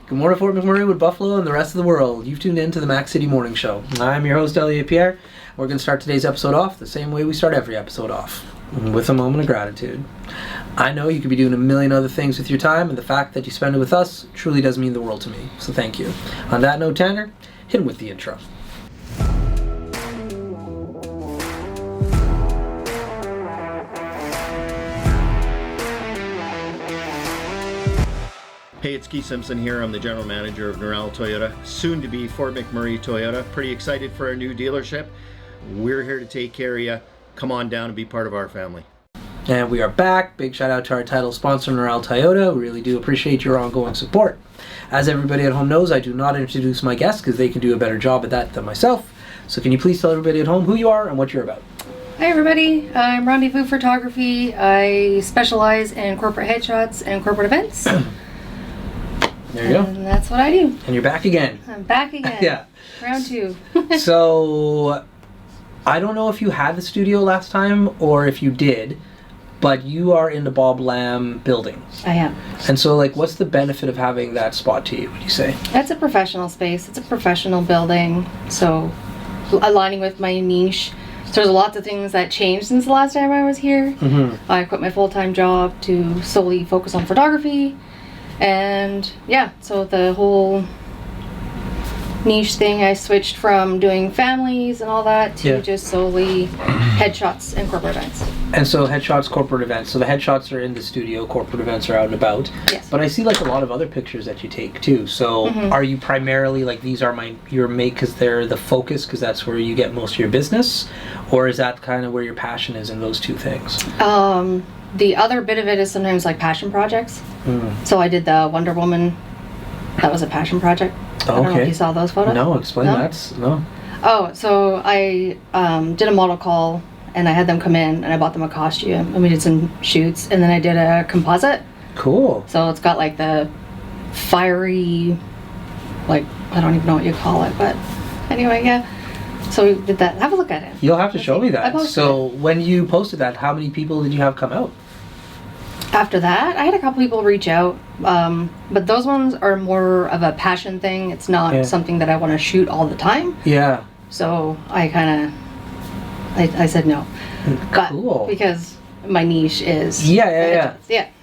Good morning, Fort McMurray, with Buffalo and the rest of the world. You've tuned in to the Mac City Morning Show. I'm your host, Elliot Pierre. We're going to start today's episode off the same way we start every episode off, with a moment of gratitude. I know you could be doing a million other things with your time, and the fact that you spend it with us truly does mean the world to me. So thank you. On that note, Tanner, hit him with the intro. Hey, it's Keith Simpson here. I'm the general manager of Norel Toyota, soon to be Fort McMurray Toyota. Pretty excited for our new dealership. We're here to take care of you. Come on down and be part of our family. And we are back. Big shout out to our title sponsor, Norel Toyota. We really do appreciate your ongoing support. As everybody at home knows, I do not introduce my guests because they can do a better job at that than myself. So can you please tell everybody at home who you are and what you're about? Hi everybody, I'm Rendezvous Photography. I specialize in corporate headshots and corporate events. There you go. And that's what I do. And you're back again. I'm back again. Yeah. Round two. So, I don't know if you had the studio last time or if you did, but you are in the Bob Lamb building. I am. And so, like, what's the benefit of having that spot to you, would you say? It's a professional space. It's a professional building. So, aligning with my niche. So there's lots of things that changed since the last time I was here. Mm-hmm. I quit my full-time job to solely focus on photography. And yeah, so the whole niche thing, I switched from doing families and all that to just solely headshots and corporate events. And so headshots, corporate events. So the headshots are in the studio, corporate events are out and about. Yes. But I see like a lot of other pictures that you take too. So are you primarily like these are your make because they're the focus because that's where you get most of your business? Or is that kind of where your passion is in those two things? The other bit of it is sometimes like passion projects. So I did the Wonder Woman. That was a passion project. I don't know if you saw those photos. No, explain that. No. Oh, so I did a model call and I had them come in and I bought them a costume and we did some shoots and then I did a composite. Cool. So it's got like the fiery, like, I don't even know what you call it, but anyway, yeah. So we did that. Have a look at it. You'll have to show me that. So it. when you posted that, how many people did you have come out? After that, I had a couple people reach out, but those ones are more of a passion thing. It's not something that I want to shoot all the time. Yeah. So I kind of, I said no. Cool. But because my niche is Yeah.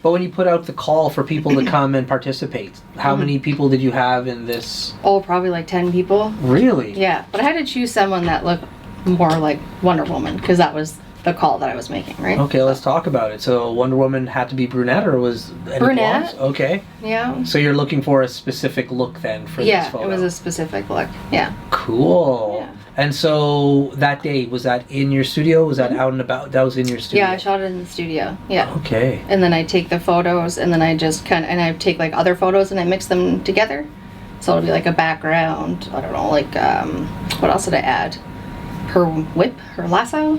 But when you put out the call for people to come and participate, how many people did you have in this? Oh, probably like 10 people. Really? Yeah, but I had to choose someone that looked more like Wonder Woman because that was the call that I was making, right? Okay, let's talk about it. So Wonder Woman had to be brunette or was any brunette? blondes? Okay. Yeah. So you're looking for a specific look then for this photo? Yeah, it was a specific look. Yeah. Cool. Yeah. And so that day, was that in your studio? Was that out and about? That was in your studio? Yeah, I shot it in the studio. Yeah. Okay. And then I take the photos and then I just I take like other photos and I mix them together. So it'll be like a background. I don't know, like, what else did I add? Her whip, her lasso.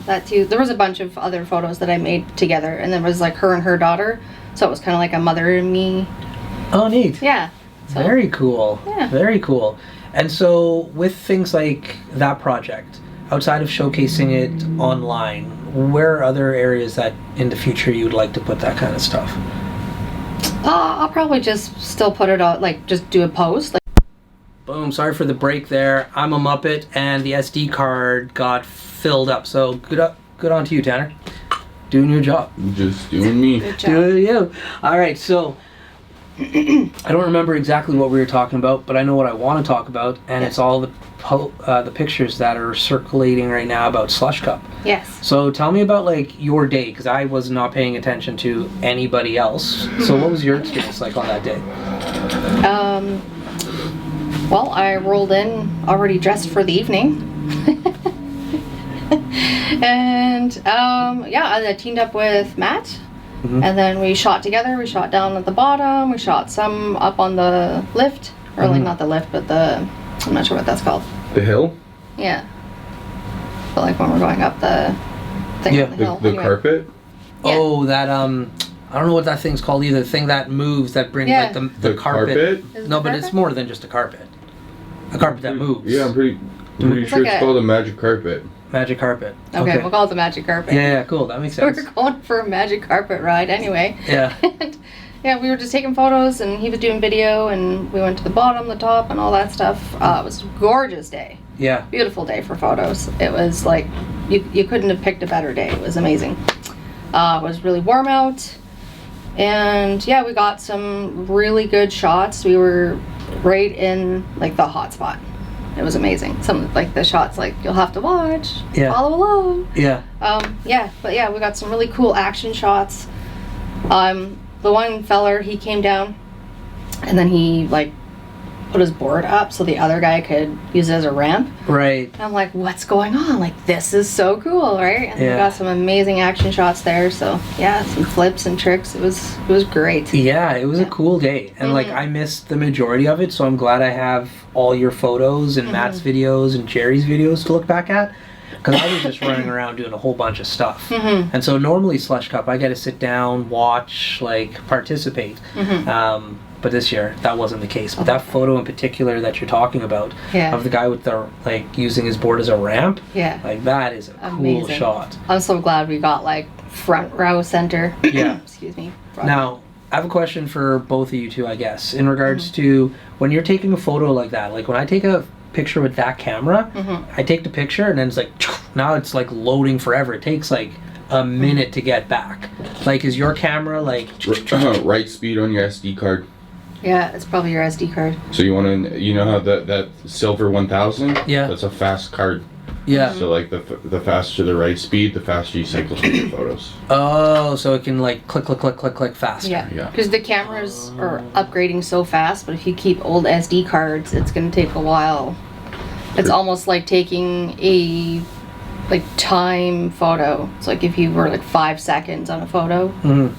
That too. There was a bunch of other photos that I made together and there was like her and her daughter. So it was kind of like a mother and me. Oh, neat. Yeah. So, very cool. Yeah. Very cool. And so with things like that project, outside of showcasing it online, where are other areas that in the future you'd like to put that kind of stuff? I'll probably just still put it out, like just do a post. Boom, sorry for the break there. I'm a Muppet and the SD card got filled up. So good on to you, Tanner. Doing your job. Just doing me. Good job. Doing you. All right, so I don't remember exactly what we were talking about, but I know what I want to talk about, and it's all the pictures that are circulating right now about Slush Cup. Yes. So tell me about like your day, because I was not paying attention to anybody else. So what was your experience like on that day? Well, I rolled in already dressed for the evening. And I teamed up with Matt. And then we shot together. We shot down at the bottom. We shot some up on the lift. Or like not the lift, but I'm not sure what that's called. The hill? Yeah. But like when we're going up the thing on the hill. The carpet? Yeah. Oh, that I don't know what that thing's called either. The thing that moves, that brings like the carpet. No, but it's more than just a carpet. A carpet that moves. Yeah, I'm pretty sure like it's called a magic carpet. Magic carpet. Okay, we'll call it the magic carpet. Yeah, cool. That makes sense. We're going for a magic carpet ride anyway. Yeah. Yeah, we were just taking photos, and he was doing video, and we went to the bottom, the top, and all that stuff. It was a gorgeous day. Yeah. Beautiful day for photos. It was like, you couldn't have picked a better day. It was amazing. It was really warm out. And yeah, we got some really good shots. We were right in like the hot spot. It was amazing. Some like the shots like you'll have to watch, follow along. Yeah. But yeah, we got some really cool action shots. The one feller, he came down and then he like put his board up so the other guy could use it as a ramp. Right. And I'm like, what's going on? Like, this is so cool, right? And we got some amazing action shots there. So yeah, some flips and tricks. It was great. Yeah, it was a cool day. And like I missed the majority of it, so I'm glad I have all your photos and Matt's videos and Jerry's videos to look back at. Because I was just running around doing a whole bunch of stuff. And so normally Slush Cup, I get to sit down, watch, like participate. But this year, that wasn't the case. But that photo in particular that you're talking about, of the guy with the, like, using his board as a ramp, like, that is a cool shot. I'm so glad we got, like, front row center. Yeah. Excuse me. Now, I have a question for both of you two, I guess, in regards to when you're taking a photo like that. Like, when I take a picture with that camera, I take the picture, and then it's like, now it's, like, loading forever. It takes, like, a minute to get back. Like, is your camera, like... Right speed on your SD card. Yeah, it's probably your SD card. So you want to, you know how that silver 1000? Yeah. That's a fast card. Yeah. So like the faster the write speed, the faster you cycle through your photos. Oh, so it can like click, click, click, click, click faster. Yeah. Because the cameras are upgrading so fast, but if you keep old SD cards, it's going to take a while. It's almost like taking a time photo. It's like if you were like 5 seconds on a photo.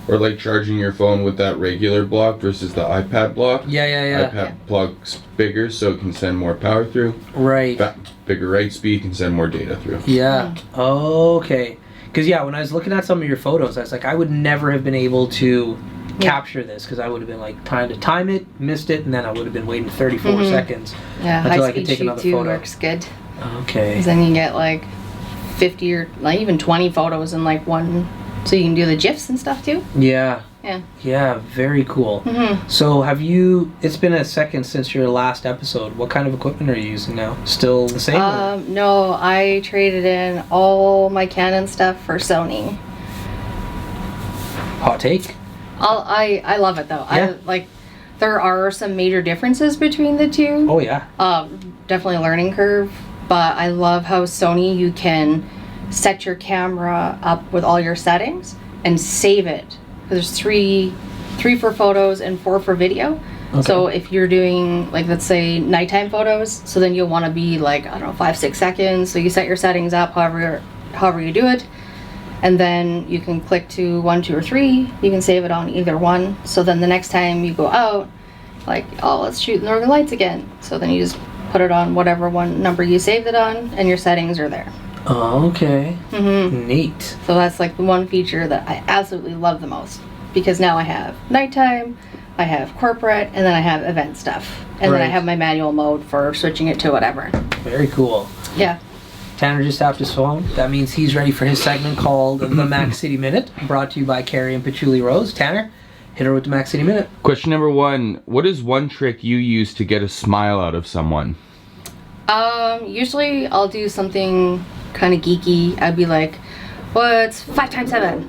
Or like charging your phone with that regular block versus the iPad block. Yeah. iPad block's bigger, so it can send more power through. Right. Bigger write speed can send more data through. Yeah. Okay. Because when I was looking at some of your photos, I was like, I would never have been able to capture this because I would have been like trying to time it, missed it, and then I would have been waiting 34 seconds until I could take another photo. Works good. Okay. Because then you get like 50 or like even 20 photos in like one, so you can do the GIFs and stuff too. Yeah, very cool. So it's been a second since your last episode. What kind of equipment are you using now? Still the same? No, I traded in all my Canon stuff for Sony. Hot take? I love it though. Yeah. There are some major differences between the two. Oh yeah. Definitely a learning curve. But I love how Sony, you can set your camera up with all your settings and save it. There's three for photos and 4 for video. Okay. So if you're doing, like, let's say nighttime photos, so then you'll want to be like, I don't know, 5-6 seconds. So you set your settings up however you do it. And then you can click to 1, 2, or 3. You can save it on either one. So then the next time you go out, like, oh, let's shoot the Northern Lights again. So then you just put it on whatever one number you saved it on, and your settings are there. Oh, okay. Neat. So that's like the one feature that I absolutely love the most, because now I have nighttime, I have corporate, and then I have event stuff. And then I have my manual mode for switching it to whatever. Very cool. Yeah. Tanner just tapped his phone. That means he's ready for his segment called The Mac City Minute, brought to you by Carrie and Patchouli Rose. Tanner, hit her with the Mac City Minute. Question number 1. What is one trick you use to get a smile out of someone? Usually I'll do something kind of geeky. I'd be like, what's 5 times 7?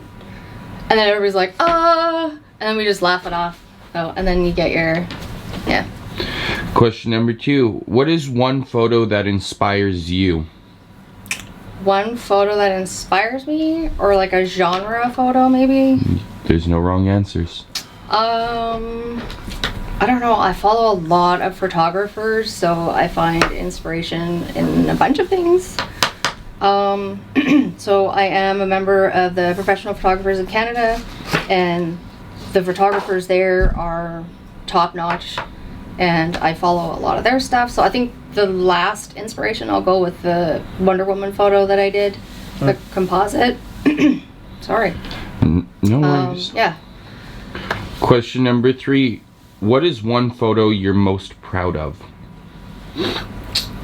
And then everybody's like, and then we just laugh it off. Oh, and then you get your, Question number 2. What is one photo that inspires you? One photo that inspires me? Or like a genre photo, maybe? There's no wrong answers. I don't know. I follow a lot of photographers, so I find inspiration in a bunch of things. So I am a member of the Professional Photographers of Canada, and the photographers there are top-notch, and I follow a lot of their stuff. So I think the last inspiration, I'll go with the Wonder Woman photo that I did, the composite. Sorry. No worries. Yeah. Question number 3. What is one photo you're most proud of?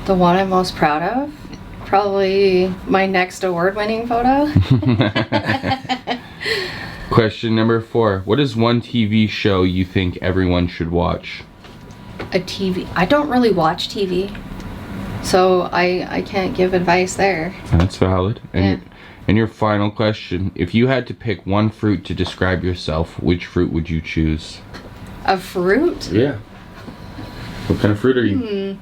The one I'm most proud of? Probably my next award-winning photo. Question number 4. What is one TV show you think everyone should watch? A TV. I don't really watch TV, so I can't give advice there. That's valid. And your final question. If you had to pick one fruit to describe yourself, which fruit would you choose? A fruit? Yeah. What kind of fruit are you?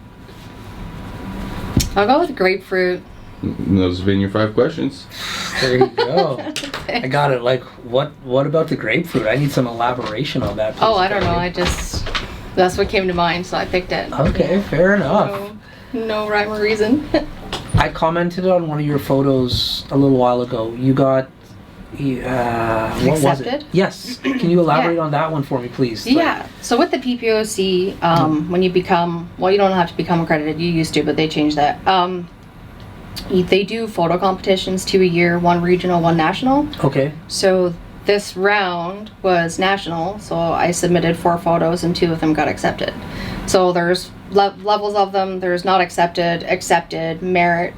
I'll go with grapefruit. Those have been your 5 questions. There you go. I got it. Like, what about the grapefruit? I need some elaboration on that. Oh, I don't know. That's what came to mind, so I picked it. Okay, fair enough. No rhyme or reason. I commented on one of your photos a little while ago. You got what was it? Accepted? Yes. Can you elaborate on that one for me, please? Yeah. So with the PPOC, when you become, well, you don't have to become accredited. You used to, but they changed that. They do photo competitions 2 a year, 1 regional, 1 national. Okay. So this round was national, so I submitted 4 photos and 2 of them got accepted. So there's levels of them. There's not accepted, merit,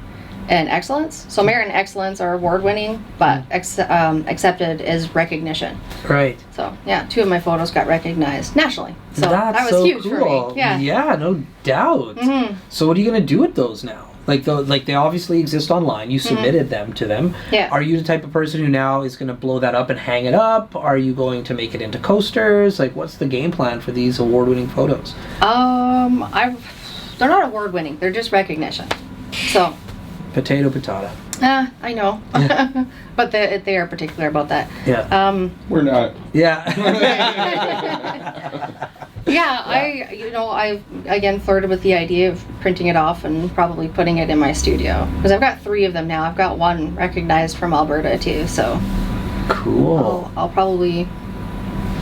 and excellence. So merit and excellence are award-winning, but accepted is recognition. Right. So yeah, 2 of my photos got recognized nationally. So That's that was so huge cool. for me. Yeah. Yeah, no doubt. So what are you gonna do with those now? Like they obviously exist online. You submitted them to them. Yeah. Are you the type of person who now is gonna blow that up and hang it up? Are you going to make it into coasters? Like, what's the game plan for these award-winning photos? They're not award-winning. They're just recognition. So. Potato, patata. I know. But they are particular about that. Yeah. We're not. Yeah. Yeah, I again flirted with the idea of printing it off and probably putting it in my studio. Because I've got 3 of them now. I've got 1 recognized from Alberta too, so. Cool. I'll probably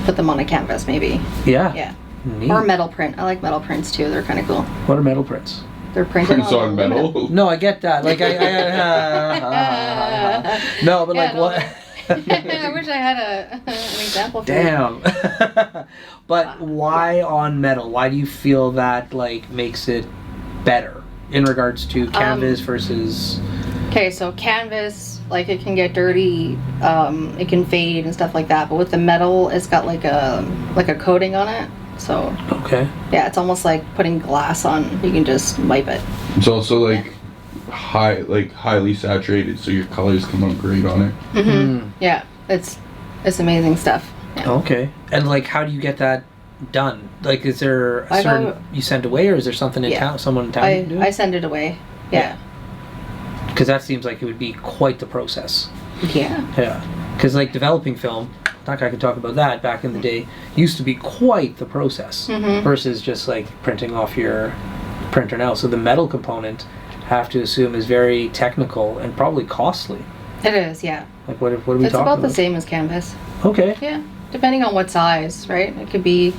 put them on a canvas maybe. Yeah. Yeah. Neat. Or metal print. I like metal prints too. They're kind of cool. What are metal prints? They're printed Prints on metal. No, I get that. Like no, but like what? I wish I had an example for you. Damn. But why on metal? Why do you feel that like makes it better in regards to canvas versus? Okay, so canvas, like it can get dirty, it can fade and stuff like that. But with the metal, it's got like a coating on it. So Okay. yeah, it's almost like putting glass on. You can just wipe it. It's also like highly saturated, so your colors come out great on it. Yeah, it's amazing stuff. Yeah. Okay. And like, how do you get that done? Like, is there a certain you send away, or is there something in town? Someone in town? Do I send it away. Yeah. Because that seems like it would be quite the process. Yeah. Yeah. Because like developing film, that guy could talk about that back in the day, used to be quite the process versus just like printing off your printer now. So the metal component, I have to assume, is very technical and probably costly. It is, yeah. Like what are we talking about? It's about the same as canvas. Okay. Yeah, depending on what size, right? It could be,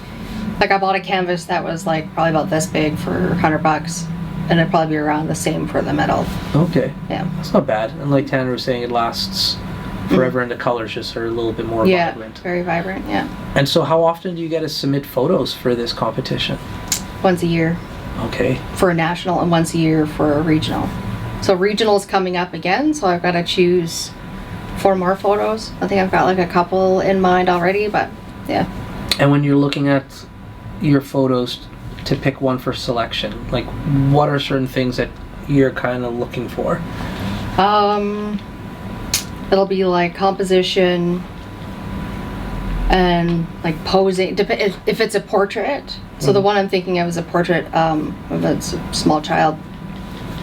like I bought a canvas that was like probably about this big for $100, and it'd probably be around the same for the metal. Okay. Yeah. That's not bad. And like Tanner was saying, it lasts forever, and the colors just are a little bit more vibrant. Yeah, very vibrant, yeah. And so how often do you get to submit photos for this competition? Once a year. Okay. For a national and once a year for a regional. So regional's coming up again, so I've got to choose 4 more photos. I think I've got like a couple in mind already, but yeah. And when you're looking at your photos to pick one for selection, like what are certain things that you're kind of looking for? It'll be like composition and like posing. If it's a portrait. So the one I'm thinking of is a portrait of a small child,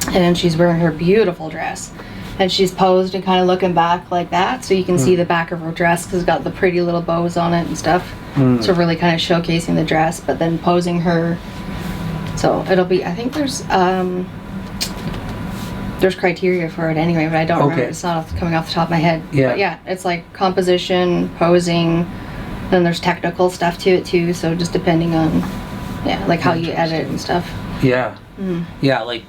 and she's wearing her beautiful dress, and she's posed and kind of looking back like that, so you can see the back of her dress because it's got the pretty little bows on it and stuff. So really kind of showcasing the dress, but then posing her. So it'll be. I think there's criteria for it anyway, but I don't remember. It's not coming off the top of my head. Yeah. But yeah, it's like composition, posing. Then there's technical stuff to it too. So just depending on, like how you edit and stuff. Yeah. Yeah, like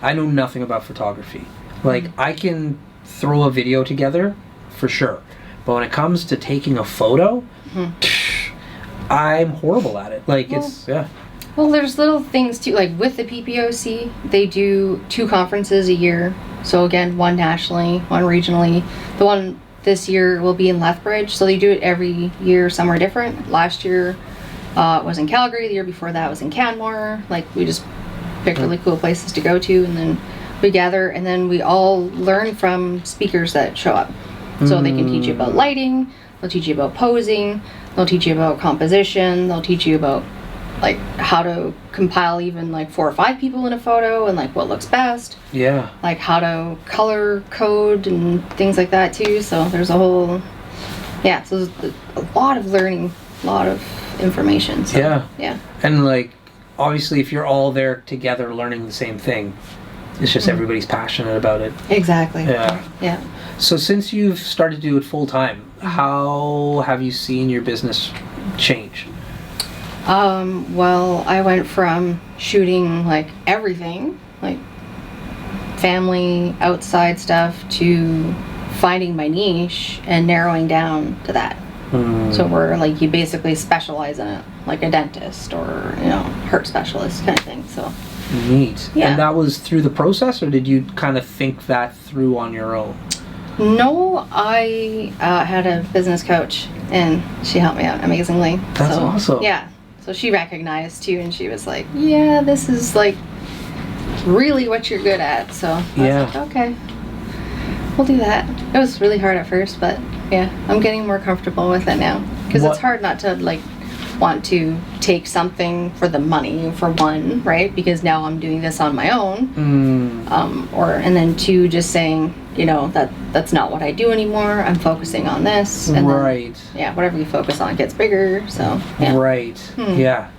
I know nothing about photography. Like I can throw a video together for sure, but when it comes to taking a photo, I'm horrible at it. Like Well, there's little things too, like with the PPOC, they do 2 conferences a year. So again, 1 nationally, 1 regionally. The one this year will be in Lethbridge. So they do it every year somewhere different. Last year it was in Calgary. The year before that was in Canmore. Like, we just pick really cool places to go to, and then we gather, and then we all learn from speakers that show up. So they can teach you about lighting, they'll teach you about posing, they'll teach you about composition, they'll teach you about like how to compile even like 4 or 5 people in a photo and like what looks best. Yeah. Like how to color code and things like that too. So there's a whole, so there's a lot of learning, a lot of information. So, yeah. And like, obviously if you're all there together learning the same thing, it's just everybody's passionate about it. Exactly. Yeah. So since you've started to do it full time, how have you seen your business change? Well, I went from shooting like everything, like family, outside stuff, to finding my niche and narrowing down to that. So we're like, you basically specialize in it, like a dentist or, you know, heart specialist kind of thing. So neat. Yeah. And that was through the process, or did you kind of think that through on your own? No, I had a business coach and she helped me out amazingly. That's awesome. Yeah. So she recognized too, and she was like, yeah, this is like really what you're good at. So I was like, okay, we'll do that. It was really hard at first, but yeah, I'm getting more comfortable with it now. Because it's hard not to like want to take something for the money, for one, right? Because now I'm doing this on my own. And then 2, just saying, you know, that's not what I do anymore. I'm focusing on this. And then, whatever you focus on gets bigger. So yeah. Right. Yeah.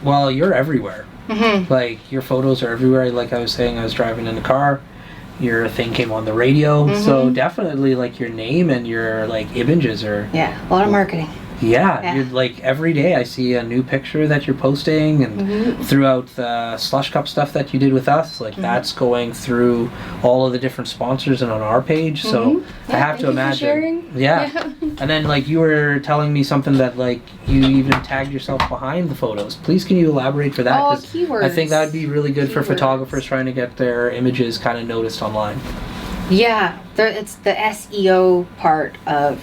Well, you're everywhere. Like, your photos are everywhere. Like I was saying, I was driving in the car. Your thing came on the radio. So definitely, like, your name and your like images are. Yeah, a lot of marketing. Yeah, you're like, every day I see a new picture that you're posting, and throughout the slush cup stuff that you did with us, like that's going through all of the different sponsors and on our page. So I have to imagine. Yeah. And then like you were telling me something that like you even tagged yourself behind the photos. Please, can you elaborate for that? Oh, keywords. I think that would be really good for photographers trying to get their images kind of noticed online. Yeah, it's the SEO part of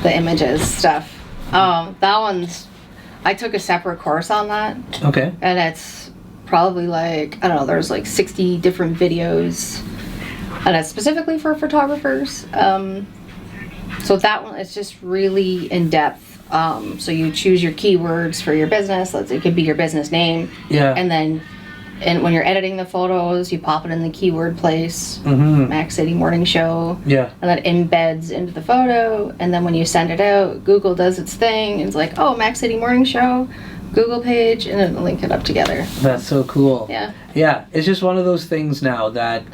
the images stuff. That one's, I took a separate course on that. Okay. And it's probably like, I don't know, there's like 60 different videos, and it's specifically for photographers. So that one is just really in depth. So you choose your keywords for your business. It could be your business name. Yeah. And then when you're editing the photos, you pop it in the keyword place, Mac City Morning Show. Yeah. And that embeds into the photo. And then when you send it out, Google does its thing. It's like, oh, Mac City Morning Show, Google page, and it'll link it up together. That's so cool. Yeah. Yeah. It's just one of those things now that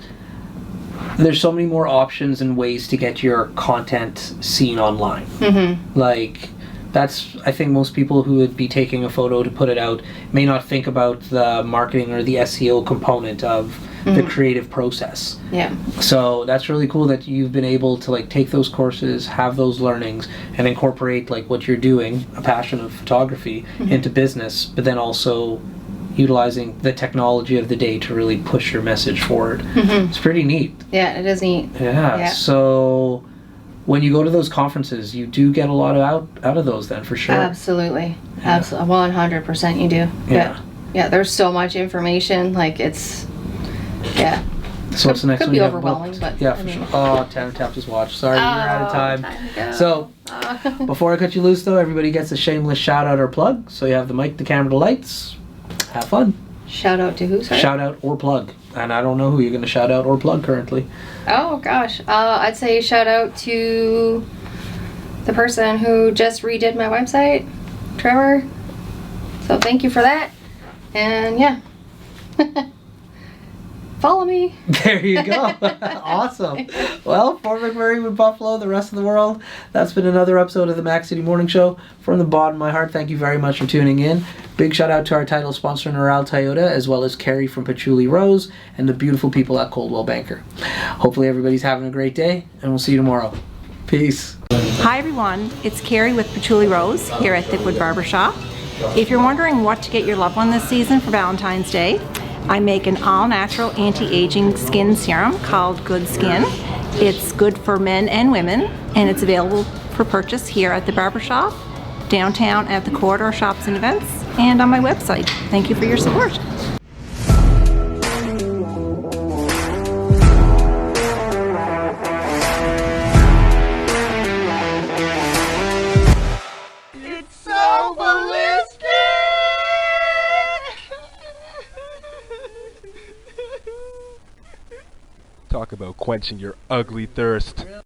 there's so many more options and ways to get your content seen online. Like, that's, I think most people who would be taking a photo to put it out may not think about the marketing or the SEO component of the creative process. Yeah. So that's really cool that you've been able to like take those courses, have those learnings, and incorporate like what you're doing, a passion of photography, into business, but then also utilizing the technology of the day to really push your message forward. It's pretty neat. Yeah, it is neat. Yeah. So when you go to those conferences, you do get a lot out of those then, for sure. Absolutely. Yeah. Absolutely. 100% you do. Yeah. Yeah, there's so much information. Like, it's, yeah. So what's the next one? Could be overwhelming, but yeah, for sure. Oh, Tanner tapped his watch. Sorry, we're out of time. So, before I cut you loose, though, everybody gets a shameless shout out or plug. So you have the mic, the camera, the lights. Have fun. Shout out to who, sorry? Shout out or plug. And I don't know who you're going to shout out or plug currently. Oh, gosh. I'd say shout out to the person who just redid my website, Trevor. So thank you for that. And yeah. Follow me. There you go. Awesome. Well, Fort McMurray with Buffalo, the rest of the world. That's been another episode of the Mac City Morning Show. From the bottom of my heart, thank you very much for tuning in. Big shout out to our title sponsor, Neural Toyota, as well as Carrie from Patchouli Rose and the beautiful people at Coldwell Banker. Hopefully everybody's having a great day, and we'll see you tomorrow. Peace. Hi everyone, it's Carrie with Patchouli Rose here at Thickwood Barbershop. If you're wondering what to get your loved one this season for Valentine's Day, I make an all-natural anti-aging skin serum called Good Skin. It's good for men and women, and it's available for purchase here at the barbershop, downtown at the Corridor Shops and Events, and on my website. Thank you for your support. It's so ballistic! Talk about quenching your ugly thirst.